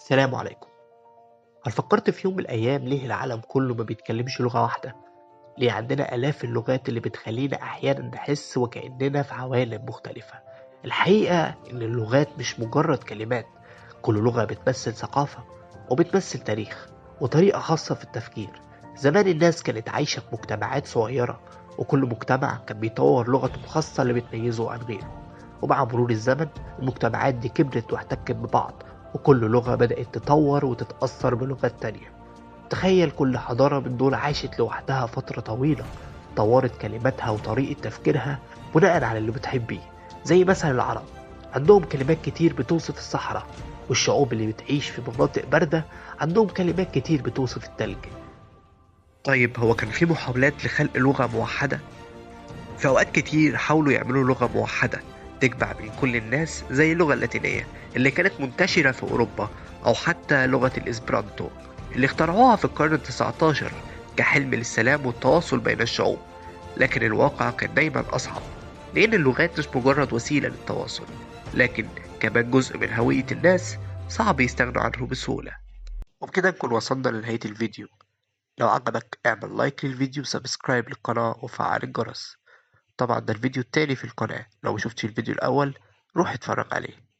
السلام عليكم. هل فكرت في يوم من الأيام ليه العالم كله ما بيتكلمش لغة واحدة؟ ليه عندنا آلاف اللغات اللي بتخلينا أحيانا نحس وكأننا في عوالم مختلفة؟ الحقيقة إن اللغات مش مجرد كلمات، كل لغة بتمثل ثقافة وبتمثل تاريخ وطريقة خاصة في التفكير. زمان الناس كانت عايشة في مجتمعات صغيرة، وكل مجتمع كان بيطور لغته الخاصة اللي بتميزه عن غيره. ومع مرور الزمن المجتمعات دي كبرت واحتكت ببعض، وكل لغة بدأت تطور وتتأثر بلغات تانية. تخيل كل حضارة من دول عاشت لوحدها فترة طويلة، طورت كلماتها وطريقة تفكيرها بناء على اللي بتحبيه. زي مثلا العرب، عندهم كلمات كتير بتوصف الصحراء، والشعوب اللي بتعيش في مناطق باردة عندهم كلمات كتير بتوصف التلج. طيب هو كان في محاولات لخلق لغة موحدة؟ في أوقات كتير حاولوا يعملوا لغة موحدة تجمع بين كل الناس، زي اللغة اللاتينية اللي كانت منتشرة في أوروبا، أو حتى لغة الإسبرانتو اللي اخترعوها في القرن ال19 كحلم للسلام والتواصل بين الشعوب. لكن الواقع كان دايما أصعب، لأن اللغات مش مجرد وسيلة للتواصل، لكن كمان جزء من هوية الناس صعب يستغنوا عنه بسهولة. وبكده نكون وصلنا لنهاية الفيديو. لو عجبك اعمل لايك للفيديو وسبسكرايب للقناة وفعل الجرس. طبعا ده الفيديو التاني في القناة، لو مشوفتش الفيديو الأول روح اتفرج عليه.